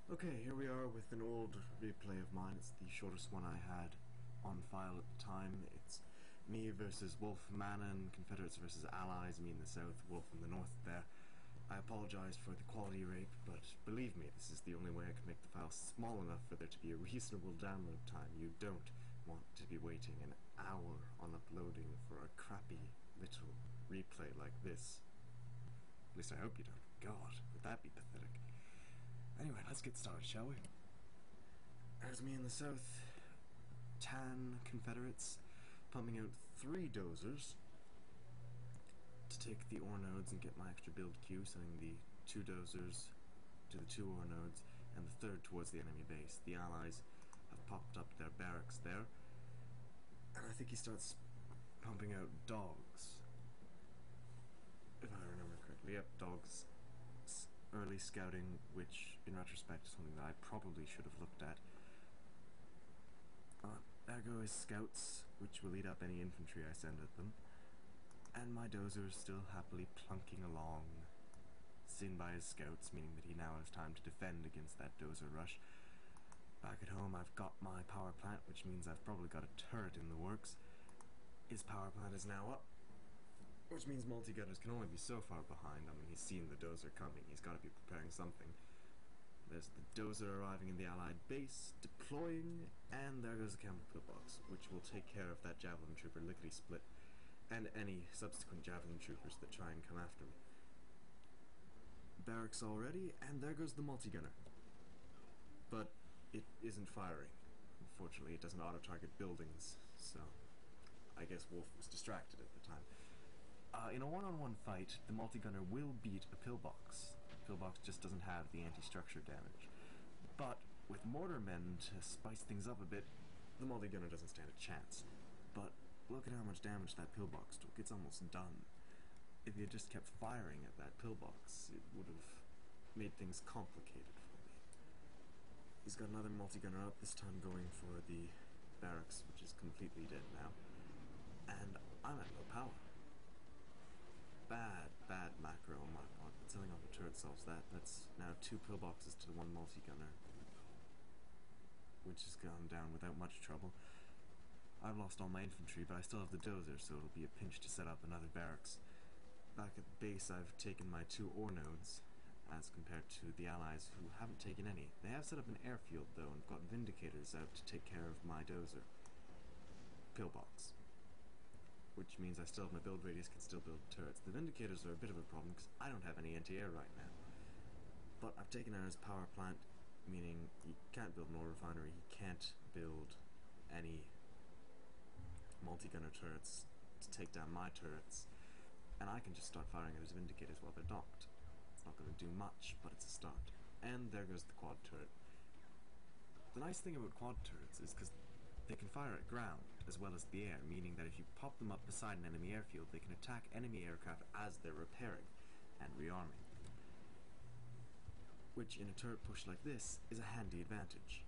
Okay, here we are with an old replay of mine. It's the shortest one I had on file at the time. It's me versus Wolf-Manen, Confederates versus Allies, me in the south, Wolf in the north there. I apologize for the quality rape, but believe me, this is the only way I can make the file small enough for there to be a reasonable download time. You don't want to be waiting an hour on uploading for a crappy little replay like this. At least I hope you don't. God, would that be pathetic. Anyway, let's get started, shall we? There's me in the south, tan Confederates, pumping out 3 dozers to take the ore nodes and get my extra build queue, sending the 2 dozers to the 2 ore nodes and the 3rd towards the enemy base. The allies have popped up their barracks there, and I think he starts pumping out dogs, if I remember correctly. Yep, dogs. Early scouting, which in retrospect is something that I probably should have looked at. There go his scouts, which will eat up any infantry I send at them. And my dozer is still happily plunking along, seen by his scouts, meaning that he now has time to defend against that dozer rush. Back at home I've got my power plant, which means I've probably got a turret in the works. His power plant is now up, which means multi-gunners can only be so far behind. I mean, he's seen the dozer coming, he's got to be preparing something. There's the dozer arriving in the allied base, deploying, and there goes the chemical pillbox, which will take care of that javelin trooper lickety-split, and any subsequent javelin troopers that try and come after me. Barracks already, and there goes the multi-gunner. But it isn't firing. Unfortunately, it doesn't auto-target buildings, so I guess Wolf was distracted at the time. In a one-on-one fight, the multi-gunner will beat a pillbox. The pillbox just doesn't have the anti-structure damage. But with mortarmen to spice things up a bit, the multi-gunner doesn't stand a chance. But look at how much damage that pillbox took. It's almost done. If he had just kept firing at that pillbox, it would have made things complicated for me. He's got another multi-gunner up, this time going for the barracks, which is completely dead now. And I'm at low power. Bad macro on my part, but selling off a turret solves that. That's now 2 pillboxes to the 1 multi-gunner, which has gone down without much trouble. I've lost all my infantry, but I still have the dozer, so it'll be a pinch to set up another barracks. Back at the base, I've taken my 2 ore nodes, as compared to the allies who haven't taken any. They have set up an airfield, though, and got vindicators out to take care of my dozer. Pillbox. Which means I still have my build radius, can still build turrets. The Vindicators are a bit of a problem, because I don't have any anti-air right now. But I've taken out his power plant, meaning he can't build an ore refinery, he can't build any multi-gunner turrets to take down my turrets, and I can just start firing at his Vindicators while they're docked. It's not going to do much, but it's a start. And there goes the quad turret. The nice thing about quad turrets is because they can fire at ground as well as the air, meaning that if you pop them up beside an enemy airfield, they can attack enemy aircraft as they're repairing and rearming. Which, in a turret push like this, is a handy advantage.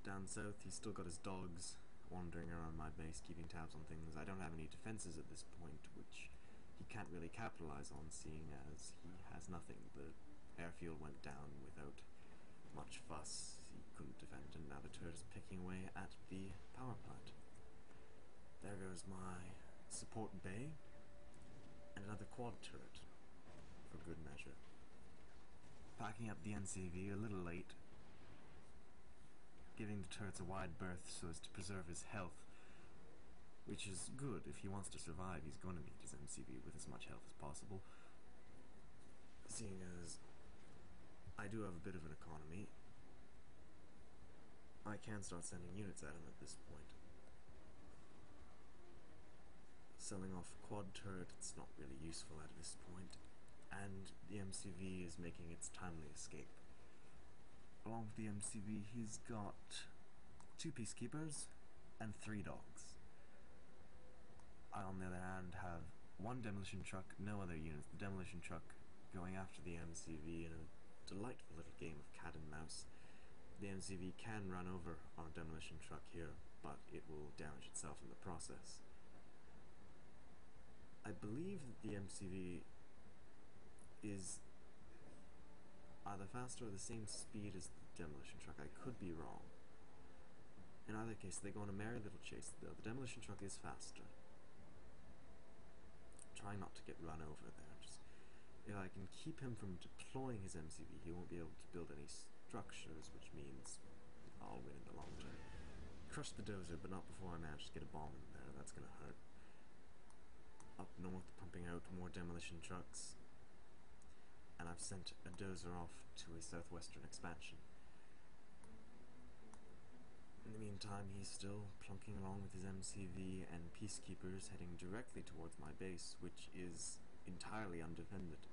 Down south, he's still got his dogs wandering around my base, keeping tabs on things. I don't have any defenses at this point, which he can't really capitalize on, seeing as he has nothing. The airfield went down without much fuss. He couldn't defend, and now the turret is picking away at the power plant. There goes my support bay, and another quad turret, for good measure. Packing up the NCV a little late, giving the turrets a wide berth so as to preserve his health, which is good. If he wants to survive, he's going to need his MCV with as much health as possible. Seeing as I do have a bit of an economy, I can start sending units at him at this point. Selling off quad turret, it's not really useful at this point, and the MCV is making its timely escape. Along with the MCV, he's got 2 peacekeepers and 3 dogs. I, on the other hand, have 1 demolition truck, no other units. The demolition truck going after the MCV in a delightful little game of cat and mouse. The MCV can run over on a demolition truck here, but it will damage itself in the process. I believe that the MCV is either faster or the same speed as the demolition truck. I could be wrong. In either case, they go on a merry little chase, though. The demolition truck is faster. Try not to get run over there. Just, if I can keep him from deploying his MCV, he won't be able to build any structures, which means I'll win in the long term. Crush the dozer, but not before I manage to get a bomb in there. That's gonna hurt. Up north, pumping out more demolition trucks. And I've sent a dozer off to a southwestern expansion. In the meantime, he's still plunking along with his MCV and peacekeepers heading directly towards my base, which is entirely undefended.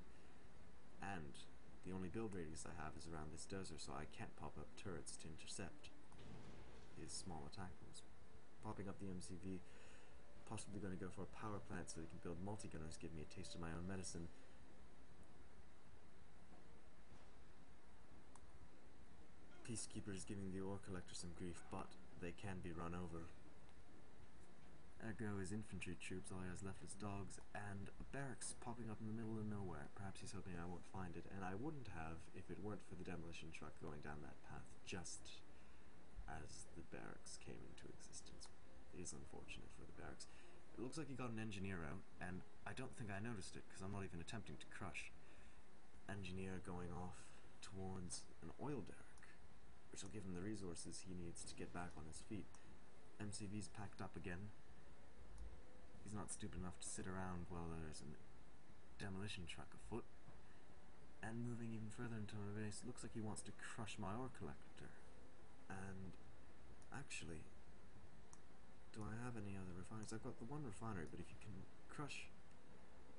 And the only build radius I have is around this dozer, so I can't pop up turrets to intercept his small attack ones. Popping up the MCV, possibly going to go for a power plant so they can build multi-gunners, give me a taste of my own medicine. Peacekeepers giving the ore collector some grief, but they can be run over. Ergo his infantry troops, all he has left is dogs, and a barracks popping up in the middle of nowhere. Perhaps he's hoping I won't find it, and I wouldn't have if it weren't for the demolition truck going down that path just as the barracks came into existence. It is unfortunate for the barracks. It looks like he got an engineer out, and I don't think I noticed it, because I'm not even attempting to crush. Engineer going off towards an oil derrick, which will give him the resources he needs to get back on his feet. MCV's packed up again. He's not stupid enough to sit around while there's a demolition truck afoot. And moving even further into my base, looks like he wants to crush my ore collector. And actually, do I have any other refineries? I've got the one refinery, but if you can crush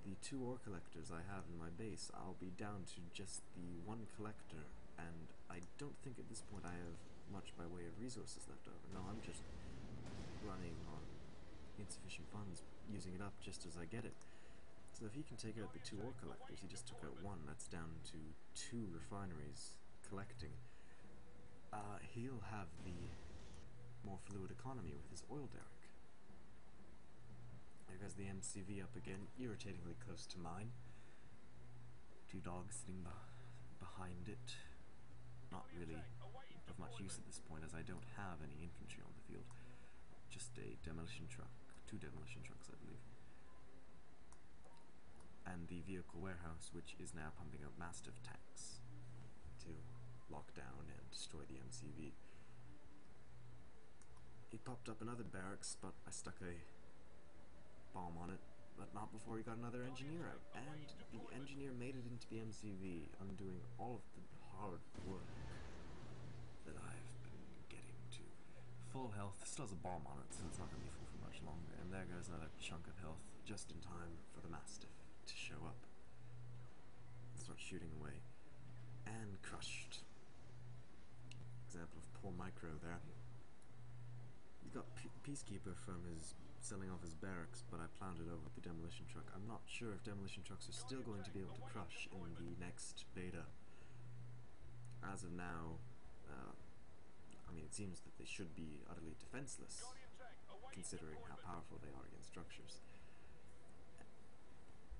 the 2 ore collectors I have in my base, I'll be down to just the 1 collector, and I don't think at this point I have much by way of resources left over. No, I'm just running on insufficient funds, using it up just as I get it. So if he can take out the 2 ore collectors, he just took out 1, that's down to 2 refineries collecting. He'll have the more fluid economy with his oil derrick. There goes the MCV up again, irritatingly close to mine. 2 dogs sitting behind it. Not really of much use at this point, as I don't have any infantry on the field. Just a demolition truck, 2 demolition trucks, I believe. And the vehicle warehouse, which is now pumping out mastiff tanks to lock down and destroy the MCV. He popped up another barracks, but I stuck a bomb on it, but not before he got another engineer out. And the engineer made it into the MCV, undoing all of the hard work that I've been getting to. Full health, still has a bomb on it, so it's not going to be full for much longer. And there goes another chunk of health, just in time for the mastiff to show up. Start shooting away. And crushed. Example of poor micro there. You got Peacekeeper from his selling off his barracks, but I planned it over with the demolition truck. I'm not sure if demolition trucks are still going to be able to crush in the next beta. As of now, I mean, it seems that they should be utterly defenseless, considering how powerful they are against structures.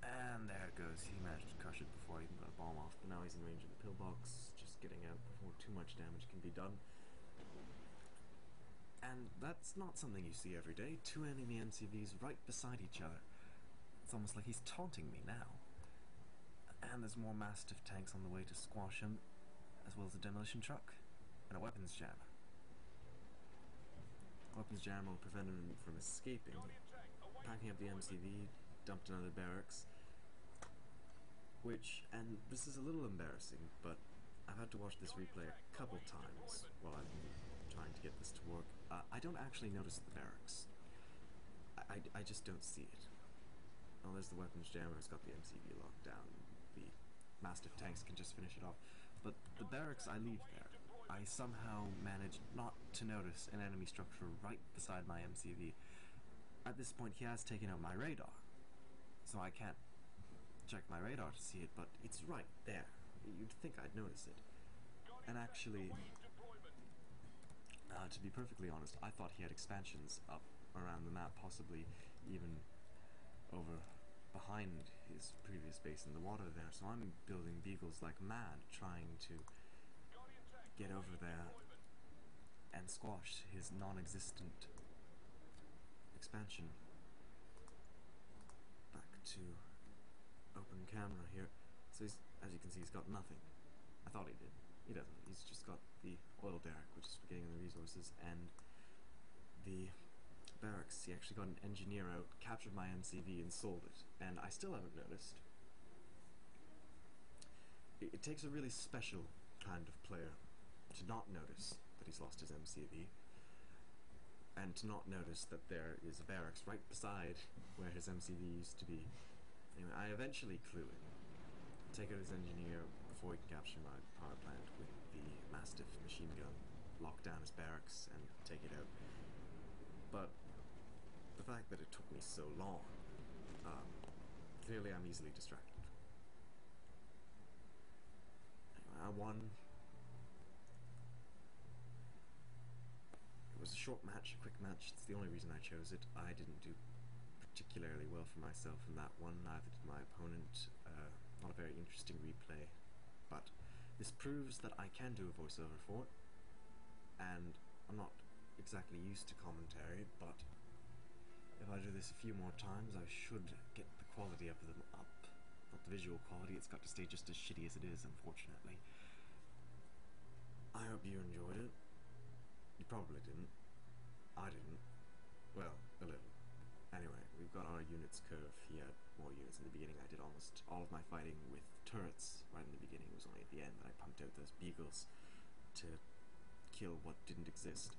And there it goes. He managed to crush it before I even got a bomb off, but now he's in range of the pillbox, just getting out before too much damage can be done. And that's not something you see every day. 2 enemy MCVs right beside each other. It's almost like he's taunting me now. And there's more mastiff tanks on the way to squash him, as well as a demolition truck and a weapons jammer. Weapons jammer will prevent him from escaping. Packing up the MCV, dumped another barracks. Which, and this is a little embarrassing, but I've had to watch this replay a couple times while I've been trying to get this to work. I don't actually notice the barracks. I just don't see it. Oh, there's the weapons jammer, it's got the MCV locked down. The mastiff tanks can just finish it off. But the barracks, I leave there. I somehow managed not to notice an enemy structure right beside my MCV. At this point, he has taken out my radar, so I can't check my radar to see it, but it's right there. You'd think I'd notice it. And actually, to be perfectly honest, I thought he had expansions up around the map, possibly even over behind his previous base in the water there, so I'm building beagles like mad, trying to get over there and squash his non-existent expansion. Back to open camera here. So he's, as you can see, he's got nothing. I thought he did. He doesn't. He's just got the oil derrick, which is for getting the resources, and the barracks. He actually got an engineer out, captured my MCV, and sold it. And I still haven't noticed. It takes a really special kind of player to not notice that he's lost his MCV, and to not notice that there is a barracks right beside where his MCV used to be. Anyway, I eventually clue in. Take out his engineer before he can capture my power plant with the Mastiff machine gun, lock down his barracks, and take it out. But the fact that it took me so long, clearly I'm easily distracted. Anyway, I won. It was a short match, a quick match. It's the only reason I chose it. I didn't do particularly well for myself in that one, neither did my opponent. Not a very interesting replay, but this proves that I can do a voiceover for it, and I'm not exactly used to commentary, but if I do this a few more times, I should get the quality of them up. Not the visual quality, it's got to stay just as shitty as it is, unfortunately. I hope you enjoyed it. You probably didn't. I didn't. Well, a little. Anyway, we've got our units curve. He had more units in the beginning. I did almost all of my fighting with turrets right in the beginning. It was only at the end that I pumped out those beagles to kill what didn't exist.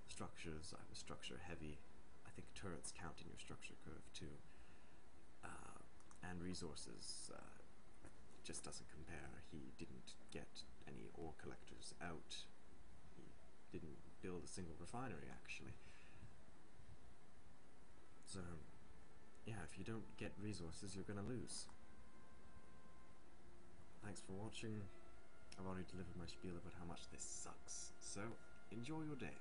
Structures, I was structure heavy. I think turrets count in your structure curve too. And resources, it just doesn't compare. He didn't get any ore collectors out. He didn't build a single refinery, actually. So, yeah, if you don't get resources, you're gonna lose. Thanks for watching. I've already delivered my spiel about how much this sucks, so enjoy your day.